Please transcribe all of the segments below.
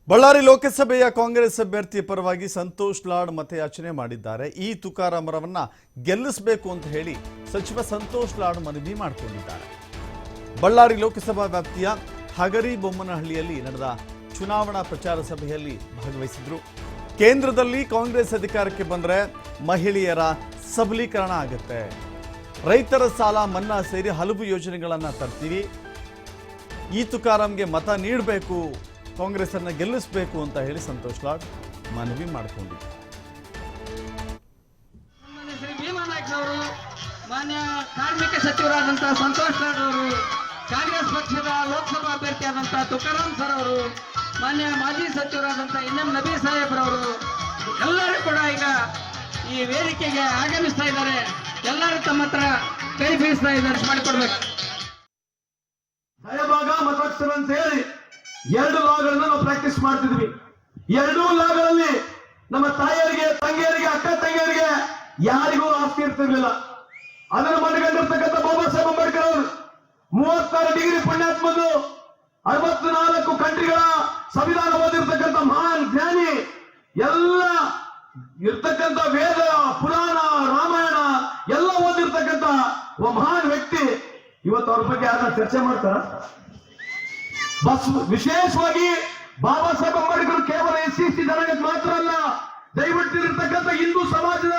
ಬಳ್ಳಾರಿ ಲೋಕಸಭೆಯ ಕಾಂಗ್ರೆಸ್ ಅಭ್ಯರ್ಥಿ ಪರವಾಗಿ ಸಂತೋಷ್ ಲಾಡ್ ಮತಯಾಚನೆ ಮಾಡಿದ್ದಾರೆ. ಈ ತುಕಾರಾಂ ಅವರನ್ನ ಗೆಲ್ಲಿಸಬೇಕು ಅಂತ ಹೇಳಿ ಸಚಿವ ಸಂತೋಷ್ ಲಾಡ್ ಮನವಿ ಮಾಡಿಕೊಂಡಿದ್ದಾರೆ. ಬಳ್ಳಾರಿ ಲೋಕಸಭಾ ವ್ಯಾಪ್ತಿಯ ಹಗರಿಬೊಮ್ಮನಹಳ್ಳಿಯಲ್ಲಿ ನಡೆದ ಚುನಾವಣಾ ಪ್ರಚಾರ ಸಭೆಯಲ್ಲಿ ಭಾಗವಹಿಸಿದ್ರು. ಕೇಂದ್ರದಲ್ಲಿ ಕಾಂಗ್ರೆಸ್ ಅಧಿಕಾರಕ್ಕೆ ಬಂದರೆ ಮಹಿಳೆಯರ ಸಬಲೀಕರಣ ಆಗುತ್ತೆ, ರೈತರ ಸಾಲ ಮನ್ನಾ ಸೇರಿ ಹಲವು ಯೋಜನೆಗಳನ್ನು ತರ್ತೀವಿ, ಈ ತುಕಾರಾಂಗೆ ಮತ ನೀಡಬೇಕು, ಕಾಂಗ್ರೆಸ್ ಅನ್ನು ಗೆಲ್ಲಿಸಬೇಕು ಅಂತ ಹೇಳಿ ಸಂತೋಷ್ ಲಾಡ್ ಮನವಿ ಮಾಡಿಕೊಂಡಿದ್ದಾರೆ. ಶ್ರೀ ಭೀಮಾನಾಯ್ಕನವರು, ಮಾನ್ಯ ಕಾರ್ಮಿಕ ಸಚಿವರಾದಂತಹ ಸಂತೋಷ್ ಲಾಡ್ ಅವರು, ಕಾಂಗ್ರೆಸ್ ಪಕ್ಷದ ಲೋಕಸಭಾ ಅಭ್ಯರ್ಥಿಯಾದಂತಹ ತುಕಾರಾಂ ಸರ್ ಅವರು, ಮಾನ್ಯ ಮಾಜಿ ಸಚಿವರಾದಂತಹ NM ನಬಿ ಸಾಹೇಬ್ರವರು ಎಲ್ಲರೂ ಕೂಡ ಈಗ ಈ ವೇದಿಕೆಗೆ ಆಗಮಿಸ್ತಾ ಇದ್ದಾರೆ. ಎಲ್ಲರೂ ತಮ್ಮ ಹತ್ರ ಕೈ ಬೀಸ್ತಾ ಇದ್ದಾರೆ, ಮಾಡಿಕೊಡ್ಬೇಕು. ಹಳೆಭಾಗ ಮತಾಕ್ಷರ ಅಂತ ಹೇಳಿ 2 ಲಾಗಳನ್ನ ನಾವು ಪ್ರಾಕ್ಟೀಸ್ ಮಾಡ್ತಿದ್ವಿ. 2 ಲಾಗಳಲ್ಲಿ ನಮ್ಮ ತಾಯಿಯರಿಗೆ, ತಂಗಿಯರಿಗೆ, ಅಕ್ಕ ತಂಗಿಯರಿಗೆ ಯಾರಿಗೂ ಆಸ್ತಿ ಇರ್ತಿರ್ಲಿಲ್ಲ. ಅದನ್ನು ಮನಗಂಡಿರ್ತಕ್ಕಂಥ ಬಾಬಾ ಸಾಹೇಬ್ ಅಂಬೇಡ್ಕರ್ ಅವರು 36 ಡಿಗ್ರಿ ಪುಣ್ಯಾತ್ಮದು, 64 ಕಂಟ್ರಿಗಳ ಸಂವಿಧಾನ ಓದಿರ್ತಕ್ಕಂಥ ಮಹಾನ್ ಜ್ಞಾನಿ, ಎಲ್ಲ ಇರ್ತಕ್ಕಂಥ ವೇದ, ಪುರಾಣ, ರಾಮಾಯಣ ಎಲ್ಲ ಓದಿರ್ತಕ್ಕಂಥ ಒಬ್ಬ ಮಹಾನ್ ವ್ಯಕ್ತಿ. ಇವತ್ತು ಅವ್ರ ಬಗ್ಗೆ ಯಾರನ್ನ ಚರ್ಚೆ ಮಾಡ್ತಾರ? ಬಸ್ ವಿಶೇಷವಾಗಿ ಬಾಬಾ ಸಾಹೇಬ್ ಅಂಬೇಡ್ಕರ್ ಕೇವಲ SC ಜನಾಂಗಕ್ಕೆ ಮಾತ್ರ ಅಲ್ಲ, ದಯವಿಟ್ಟು ಇರತಕ್ಕಂಥ ಹಿಂದೂ ಸಮಾಜದ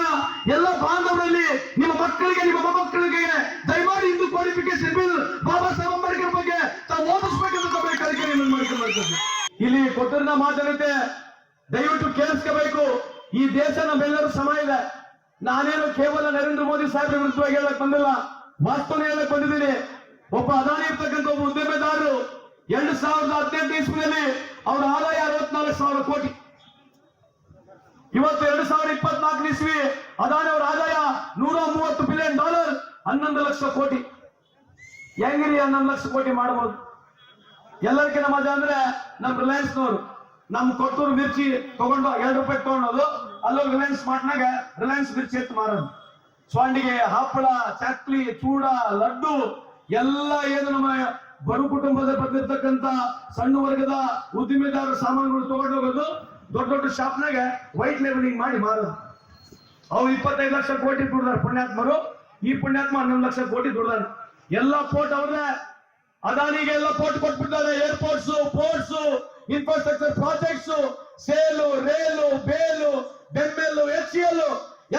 ಎಲ್ಲ ಬಾಂಧವರಲ್ಲಿ ನಿಮ್ಮ ಮಕ್ಕಳಿಗೆ, ನಿಮ್ಮ ಮೊಮ್ಮಕ್ಕಳಿಗೆ ದಯಮಾಡಿ ಹಿಂದೂ ಕ್ವಾಲಿಫಿಕೇಶನ್ ಬಿಲ್ ಬಾಬಾ ಸಾಹೇಬ್ ಅಂಬೇಡ್ಕರ್ ಬಗ್ಗೆ ತಾವು ಓದಿಸ್ಬೇಕಂತ ಮಾಡ್ಕೊಂಡು ಇಲ್ಲಿ ಕೊಟ್ಟಿರೋ ಮಾತನತೆ ದಯವಿಟ್ಟು ಕೇಳಿಸ್ಕೋಬೇಕು. ಈ ದೇಶ ನಮ್ಮೆಲ್ಲರೂ ಸಮ ಇದೆ. ನಾನೇನು ಕೇವಲ ನರೇಂದ್ರ ಮೋದಿ ಸಾಹೇಬ್ರ ವಿರುದ್ಧವಾಗಿ ಹೇಳಕ್ ಬಂದಿಲ್ಲ, ವಾಸ್ತವನ ಹೇಳಕ್ ಬಂದಿದ್ದೀನಿ. ಒಬ್ಬ ಅದಾನಿ ಇರ್ತಕ್ಕಂಥ ಒಬ್ಬ ಉದ್ಯಮೆದಾರರು 2018 ಇಸ್ವಿಯಲ್ಲಿ ಅವರ ಆದಾಯ 64,000 ಕೋಟಿ. ಇವತ್ತು 2024 ಇಸ್ವಿ ಅದಾನಿ ಅವರ ಆದಾಯ $130 ಬಿಲಿಯನ್, 11 ಲಕ್ಷ ಕೋಟಿ. ಹೆಂಗಿರಿ 11 ಲಕ್ಷ ಕೋಟಿ ಮಾಡಬಹುದು? ಎಲ್ಲರಿಗಿಂತ ಮಜಾ ಅಂದ್ರೆ ನಮ್ ರಿಲಯನ್ಸ್ನವರು ನಮ್ ಕೊಟ್ಟೂರು ಮಿರ್ಚಿ ತಗೊಂಡು ₹2 ತಗೊಂಡೋದು, ಅಲ್ಲೋಗಿ ರಿಲಯನ್ಸ್ ಸ್ಮಾರ್ಟ್ನಾಗ ರಿಲಯನ್ಸ್ ಮಿರ್ಚಿ ಎತ್ತು ಮಾರೋದು. ಸ್ವಾಂಡಿಗೆ, ಹಪ್ಪಳ, ಚಕ್ಲಿ, ಚೂಡ, ಲಡ್ಡು ಎಲ್ಲ ಏನು ನಮ್ಮ ಬಡ ಕುಟುಂಬದ ಬಂದಿರ್ತಕ್ಕಂಥ ಸಣ್ಣ ವರ್ಗದ ಉದ್ದಿಮೆದಾರರ ಸಾಮಾನುಗಳು ತಗೊಂಡು ಹೋಗೋದು, ದೊಡ್ಡ ದೊಡ್ಡ ಶಾಪ್ನಾಗ ವೈಟ್ ಲೇಬಲಿಂಗ್ ಮಾಡಿ ಮಾರೋದು. ಅವು 25 ಲಕ್ಷ ಕೋಟಿ ದುಡ್ದಾರ ಪುಣ್ಯಾತ್ಮರು. ಈ ಪುಣ್ಯಾತ್ಮ 11 ಲಕ್ಷ ಕೋಟಿ ದುಡ್ದಾರ. ಎಲ್ಲ ಪೋರ್ಟ್ ಅವ್ರದೇ. ಅದಾನಿಗೆ ಎಲ್ಲ ಪೋರ್ಟ್ ಕೊಟ್ಬಿಟ್ಟಿದ್ದಾರೆ. Airports, ports, infrastructure projects, SAIL, rail, BHEL, BEML, HCL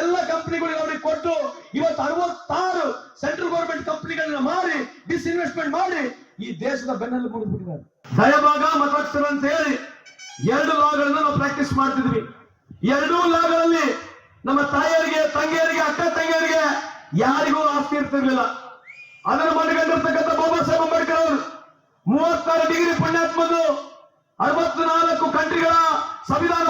ಎಲ್ಲ ಕಂಪನಿಗಳಿಗೆ ಅವ್ರಿಗೆ ಕೊಟ್ಟು ಇವತ್ತು 66 ಸೆಂಟ್ರಲ್ ಗವರ್ಮೆಂಟ್ ಕಂಪನಿಗಳನ್ನ ಮಾರಿ ಡಿಸ್ಇನ್ವೆಸ್ಟ್ಮೆಂಟ್ ಮಾಡಿ ಈ ದೇಶದ ಬೆನ್ನೆಲು ಮುಗಿದ್ಬಿಟ್ಟಿದ್ದಾರೆ. ದಯಭಾಗ ಮತಾಕ್ಷರ ಅಂತ ಹೇಳಿ 2 ಲಾಗಳನ್ನ ನಾವು ಪ್ರಾಕ್ಟೀಸ್ ಮಾಡ್ತಿದ್ವಿ. 2 ಲಾಗಳಲ್ಲಿ ನಮ್ಮ ತಾಯಿಯರಿಗೆ, ತಂಗಿಯರಿಗೆ, ಅಕ್ಕ ತಂಗಿಯರಿಗೆ ಯಾರಿಗೂ ಆಸ್ತಿ ಇರ್ತಿರ್ಲಿಲ್ಲ. ಅದನ್ನು ಮನಗಂಡಿರ್ತಕ್ಕಂಥ ಬಾಬಾ ಸಾಹೇಬ್ ಅಂಬೇಡ್ಕರ್ ಅವರು 36 ಡಿಗ್ರಿ ಪುಣ್ಯಾತ್ಮದು, 64 ಕಂಟ್ರಿಗಳ ಸಂವಿಧಾನ